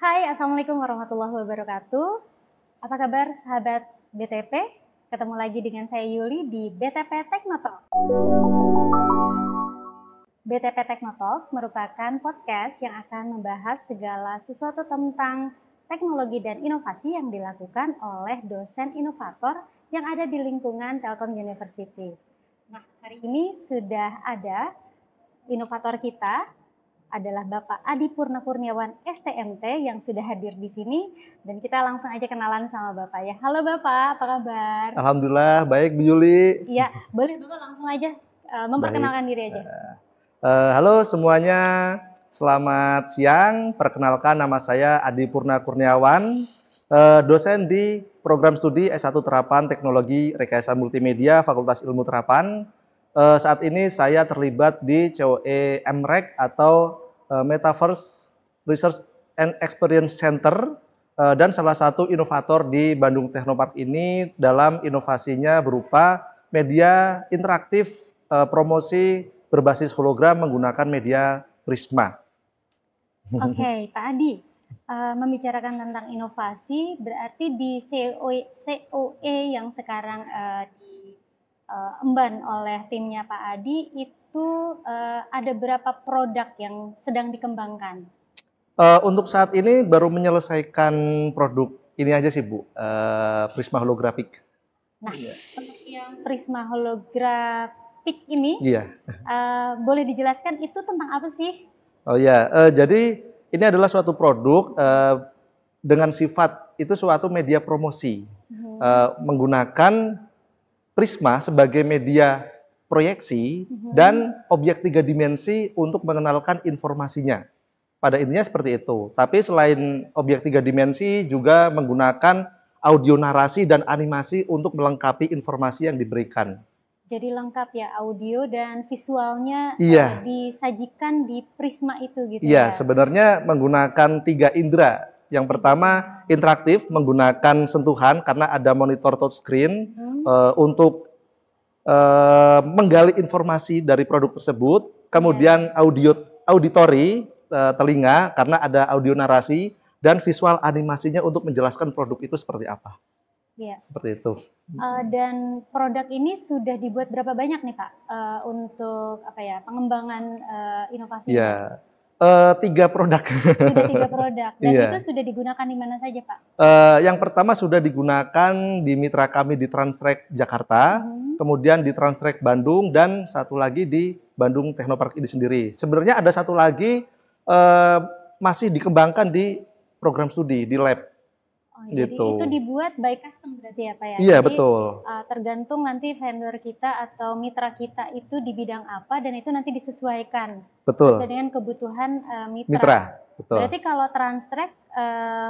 Hai, Assalamualaikum warahmatullahi wabarakatuh. Apa kabar sahabat BTP? Ketemu lagi dengan saya Yuli di BTP Teknotalk. BTP Teknotalk merupakan podcast yang akan membahas segala sesuatu tentang teknologi dan inovasi yang dilakukan oleh dosen inovator yang ada di lingkungan Telkom University. Nah, hari ini sudah ada inovator kita, adalah Bapak Adi Purna Kurniawan STMT yang sudah hadir di sini, dan kita langsung aja kenalan sama Bapak ya. Halo Bapak, apa kabar? Alhamdulillah baik Bu Yuli. Iya, boleh Bapak langsung aja memperkenalkan diri aja. Halo semuanya, selamat siang. Perkenalkan, nama saya Adi Purna Kurniawan, dosen di program studi S1 Terapan Teknologi Rekayasa Multimedia Fakultas Ilmu Terapan. Saat ini saya terlibat di COE MREC atau Metaverse Research and Experience Center, dan salah satu inovator di Bandung Technopark ini dalam inovasinya berupa media interaktif promosi berbasis hologram menggunakan media Prisma. Oke, Pak Adi, membicarakan tentang inovasi, berarti di COE yang sekarang diemban oleh timnya Pak Adi itu ada berapa produk yang sedang dikembangkan? Untuk saat ini baru menyelesaikan produk ini aja sih Bu, Prisma holografik. Nah, untuk yang Prisma holografik ini, Iya. boleh dijelaskan itu tentang apa sih? Oh ya, jadi ini adalah suatu produk dengan sifat itu suatu media promosi, menggunakan Prisma sebagai media proyeksi dan objek 3 dimensi untuk mengenalkan informasinya. Pada intinya seperti itu. Tapi selain objek 3 dimensi juga menggunakan audio narasi dan animasi untuk melengkapi informasi yang diberikan. Jadi lengkap ya, audio dan visualnya disajikan di Prisma itu gitu ya? Iya, sebenarnya menggunakan 3 indera. Yang pertama interaktif, menggunakan sentuhan karena ada monitor touchscreen untuk menggali informasi dari produk tersebut. Kemudian auditory, telinga karena ada audio narasi, dan visual animasinya untuk menjelaskan produk itu seperti apa. Ya. Seperti itu. Dan produk ini sudah dibuat berapa banyak nih Pak untuk pengembangan inovasinya? Ya, 3 produk. Sudah 3 produk. Dan itu sudah digunakan di mana saja Pak? Yang pertama sudah digunakan di mitra kami di Transtrek Jakarta, kemudian di Transtrek Bandung, dan satu lagi di Bandung Technopark ini sendiri. Sebenarnya ada satu lagi masih dikembangkan di program studi, di lab. Oh, gitu. Jadi itu dibuat by custom berarti ya Pak ya? Iya, jadi, betul. Tergantung nanti vendor kita atau mitra kita itu di bidang apa, dan itu nanti disesuaikan. Betul. Sesuai dengan kebutuhan mitra. Mitra, betul. Berarti kalau Transtrek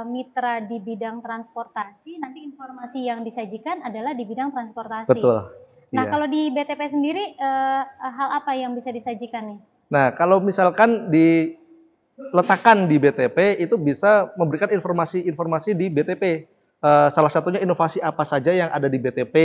mitra di bidang transportasi, nanti informasi yang disajikan adalah di bidang transportasi. Betul. Nah, kalau di BTP sendiri hal apa yang bisa disajikan nih? Nah, kalau misalkan diletakkan di BTP itu bisa memberikan informasi-informasi di BTP. Salah satunya inovasi apa saja yang ada di BTP,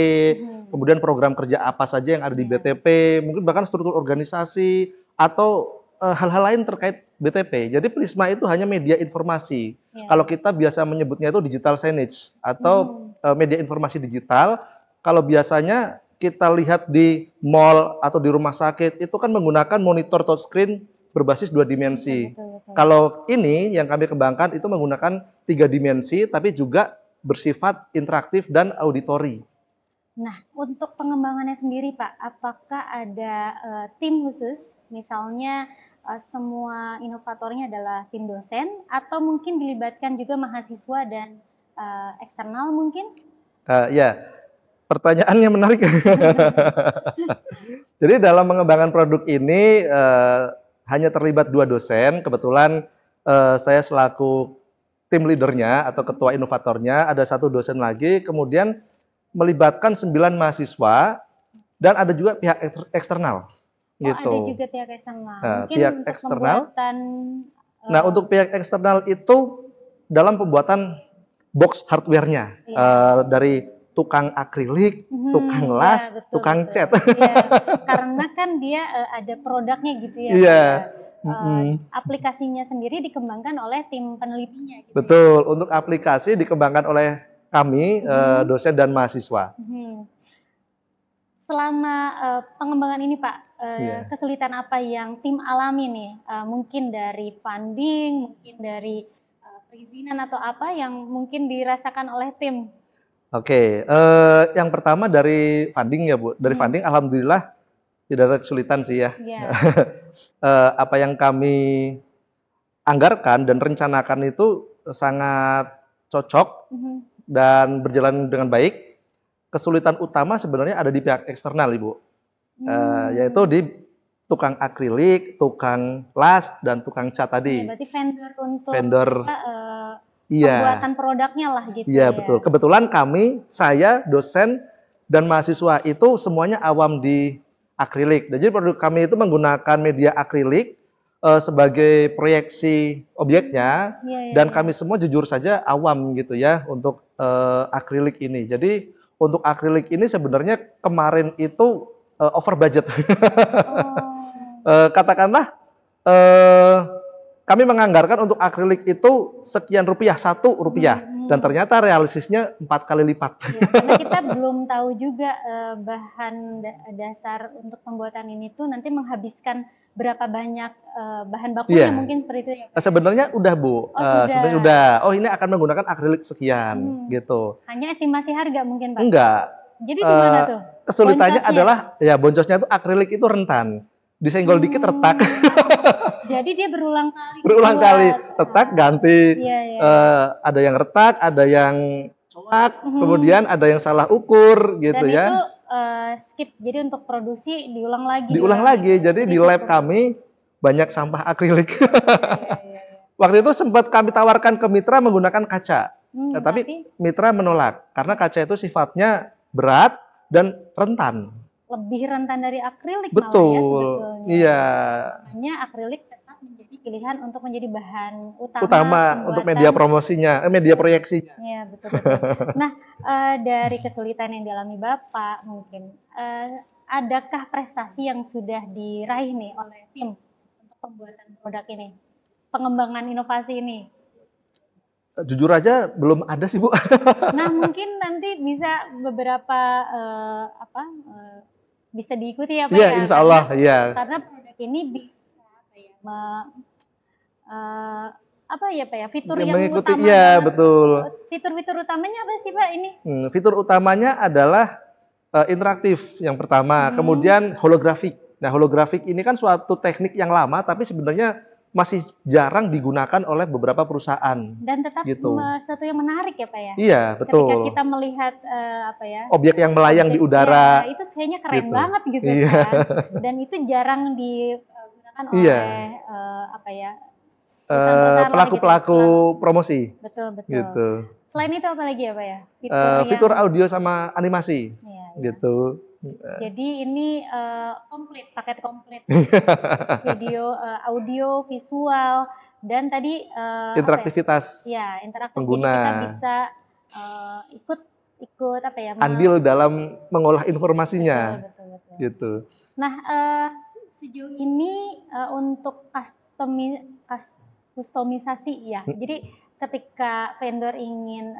kemudian program kerja apa saja yang ada di BTP, mungkin bahkan struktur organisasi atau hal-hal lain terkait BTP. Jadi Prisma itu hanya media informasi. Kalau kita biasa menyebutnya itu digital signage atau media informasi digital. Kalau biasanya kita lihat di mall atau di rumah sakit itu kan menggunakan monitor touchscreen berbasis 2 dimensi. Betul. Kalau ini yang kami kembangkan itu menggunakan 3 dimensi tapi juga bersifat interaktif dan auditory. Nah, untuk pengembangannya sendiri Pak, apakah ada tim khusus, misalnya semua inovatornya adalah tim dosen, atau mungkin dilibatkan juga mahasiswa dan eksternal mungkin? Ya, pertanyaannya menarik. Jadi dalam mengembangkan produk ini hanya terlibat 2 dosen. Kebetulan saya selaku tim leadernya atau ketua inovatornya, ada 1 dosen lagi, kemudian melibatkan 9 mahasiswa, dan ada juga pihak eksternal. Gitu. Ada juga pihak eksternal. Mungkin pihak untuk eksternal. Pembuatan, Nah, untuk pihak eksternal itu dalam pembuatan box hardware-nya, dari tukang akrilik, tukang las, tukang cat. Ya, karena kan dia ada produknya gitu ya. Iya. aplikasinya sendiri dikembangkan oleh tim penelitinya. Gitu. Betul, untuk aplikasi dikembangkan oleh kami, dosen dan mahasiswa. Selama pengembangan ini Pak, kesulitan apa yang tim alami nih? Mungkin dari funding, mungkin dari perizinan atau apa yang mungkin dirasakan oleh tim? Oke, yang pertama dari funding ya Bu. Dari funding alhamdulillah tidak ada kesulitan sih ya. Apa yang kami anggarkan dan rencanakan itu sangat cocok dan berjalan dengan baik. Kesulitan utama sebenarnya ada di pihak eksternal Ibu, yaitu di tukang akrilik, tukang las, dan tukang cat tadi. Berarti vendor untuk iya, pembuatan produknya lah gitu. Iya, betul. Kebetulan kami, saya, dosen, dan mahasiswa itu semuanya awam di akrilik. Jadi produk kami itu menggunakan media akrilik sebagai proyeksi objeknya, dan kami semua jujur saja awam gitu ya untuk akrilik ini. Jadi untuk akrilik ini sebenarnya kemarin itu over budget. Katakanlah kami menganggarkan untuk akrilik itu sekian rupiah, Rp1, dan ternyata realistisnya 4 kali lipat. Ya, karena kita belum tahu juga bahan dasar untuk pembuatan ini tuh nanti menghabiskan berapa banyak bahan bakunya, mungkin seperti itu ya. Sebenarnya udah Bu, sebenarnya sudah. Oh ini akan menggunakan akrilik sekian, gitu. Hanya estimasi harga mungkin Pak? Enggak. Jadi gimana tuh? Kesulitannya adalah, ya boncosnya tuh akrilik itu rentan. Disenggol dikit retak. Jadi dia berulang kali. Berulang kali, retak ganti. Ada yang retak, ada yang coak, kemudian ada yang salah ukur gitu. Dan itu skip. Jadi untuk produksi diulang lagi. Diulang lagi. Jadi di lab kami banyak sampah akrilik. Waktu itu sempat kami tawarkan ke mitra menggunakan kaca. Tapi mitra menolak karena kaca itu sifatnya berat dan rentan. Lebih rentan dari akrilik. Betul. Malah ya sebetulnya. Iya. Makanya akrilik tetap menjadi pilihan untuk menjadi bahan utama untuk media promosinya, media proyeksinya. Iya, betul. Nah, dari kesulitan yang dialami Bapak mungkin, adakah prestasi yang sudah diraih nih oleh tim untuk pembuatan produk ini, pengembangan inovasi ini? Jujur aja belum ada sih Bu. Nah, mungkin nanti bisa beberapa bisa diikuti ya Pak ya? Insya Allah, karena produk ini bisa fitur yang mengikuti, utama. Betul. Fitur-fitur utamanya apa sih Pak ini? Fitur utamanya adalah interaktif yang pertama, kemudian holografik. Nah, holografik ini kan suatu teknik yang lama, tapi sebenarnya masih jarang digunakan oleh beberapa perusahaan. Dan tetap sesuatu yang menarik ya Pak ya? Iya, betul. Ketika kita melihat objek yang melayang di udara. Itu kayaknya keren banget gitu kan. Dan itu jarang digunakan oleh pelaku-pelaku promosi. Betul. Gitu. Selain itu apa lagi ya Pak ya? Fitur audio sama animasi. Gitu. Jadi ini paket komplit. Video, audio, visual, dan tadi interaktivitas interaktif. pengguna. Jadi kita bisa ikut andil dalam mengolah informasinya. Betul. Gitu. Nah, sejauh ini untuk kustomisasi ya. Jadi ketika vendor ingin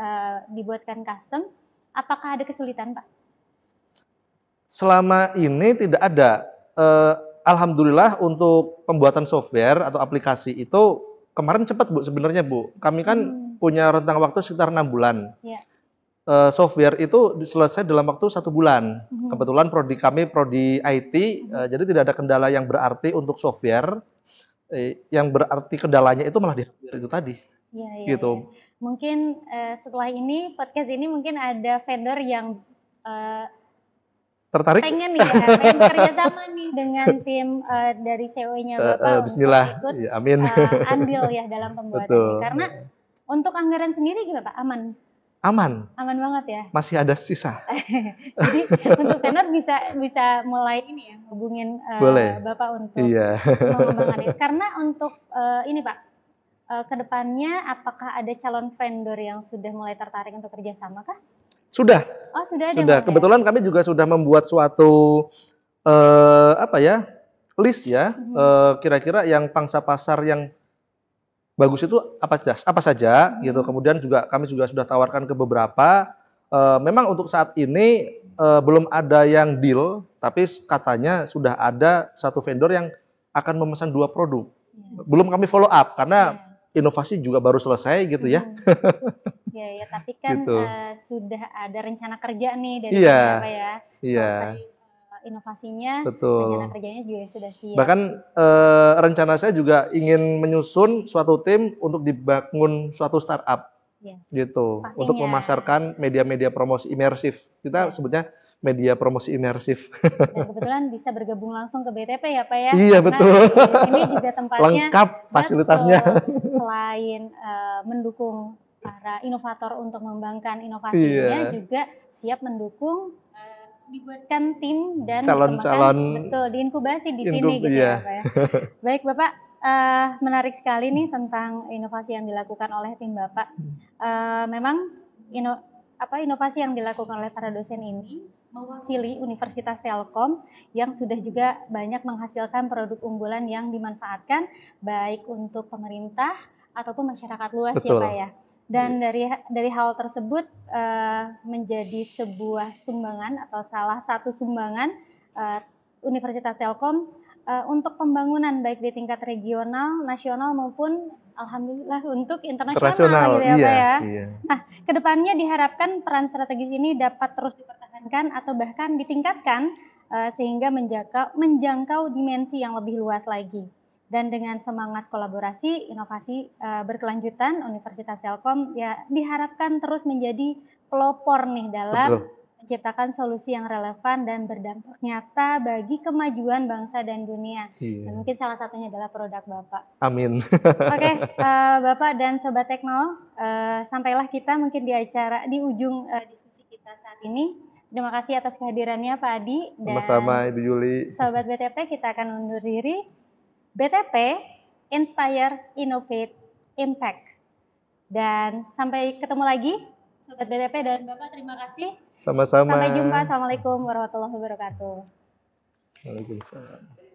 dibuatkan custom, apakah ada kesulitan Pak? Selama ini tidak ada. Alhamdulillah untuk pembuatan software atau aplikasi itu kemarin cepat Bu sebenarnya Bu. Kami kan punya rentang waktu sekitar 6 bulan. Software itu selesai dalam waktu 1 bulan. Kebetulan prodi kami prodi IT, jadi tidak ada kendala yang berarti untuk software. Yang berarti kendalanya itu malah di hardware itu tadi. Gitu. Mungkin setelah ini podcast ini mungkin ada vendor yang tertarik? Pengen kerjasama nih dengan tim dari CEO-nya Bapak Bismillah. untuk ikut amin. Andil ya dalam pembuatan ini. Karena untuk anggaran sendiri gimana Pak? Aman? Aman banget ya? Masih ada sisa. Jadi untuk vendor bisa mulai ini ya, hubungin Bapak untuk mengembangkan ini. Karena untuk ini Pak, kedepannya apakah ada calon vendor yang sudah mulai tertarik untuk kerjasama kah? Sudah. Sudah. Kebetulan kami juga sudah membuat suatu list ya, kira-kira yang pangsa pasar yang bagus itu apa saja gitu. Kemudian juga kami juga sudah tawarkan ke beberapa. Memang untuk saat ini belum ada yang deal, tapi katanya sudah ada satu vendor yang akan memesan 2 produk. Belum kami follow up karena inovasi juga baru selesai gitu ya. Ya, tapi kan Gitu. sudah ada rencana kerja nih dari Iya. Bapak ya. Iya. Selesai inovasinya, rencana Betul. kerjanya juga sudah siap. Bahkan rencana saya juga ingin menyusun suatu tim untuk dibangun suatu startup. Gitu. Pastinya. Untuk memasarkan media-media promosi imersif. Kita sebutnya media promosi imersif. Dan kebetulan bisa bergabung langsung ke BTP ya Pak ya. Iya, betul. Ini juga tempatnya Lengkap fasilitasnya. Selain mendukung para inovator untuk mengembangkan inovasinya, juga siap mendukung dibuatkan tim dan calon-calon diinkubasi di sini gitu ya Pak ya. Baik Bapak, menarik sekali nih tentang inovasi yang dilakukan oleh tim Bapak. Memang inovasi yang dilakukan oleh para dosen ini mewakili Universitas Telkom yang sudah juga banyak menghasilkan produk unggulan yang dimanfaatkan baik untuk pemerintah ataupun masyarakat luas. Betul. Ya Pak ya. Dan dari hal tersebut menjadi sebuah sumbangan atau salah satu sumbangan Universitas Telkom untuk pembangunan baik di tingkat regional, nasional maupun alhamdulillah untuk internasional gitu ya Pak ya. Nah, kedepannya diharapkan peran strategis ini dapat terus dipertahankan atau bahkan ditingkatkan sehingga menjangkau dimensi yang lebih luas lagi. Dan dengan semangat kolaborasi, inovasi berkelanjutan, Universitas Telkom ya diharapkan terus menjadi pelopor nih dalam menciptakan solusi yang relevan dan berdampak nyata bagi kemajuan bangsa dan dunia. Dan mungkin salah satunya adalah produk Bapak. Amin. Oke, Bapak dan Sobat Tekno, sampailah kita mungkin di ujung diskusi kita saat ini. Terima kasih atas kehadirannya Pak Adi. Sama-sama Ibu Yuli. Sobat BTP, kita akan undur diri. BTP, Inspire, Innovate, Impact. Dan sampai ketemu lagi, Sobat BTP dan Bapak, terima kasih. Sama-sama. Sampai jumpa. Assalamualaikum warahmatullahi wabarakatuh. Waalaikumsalam.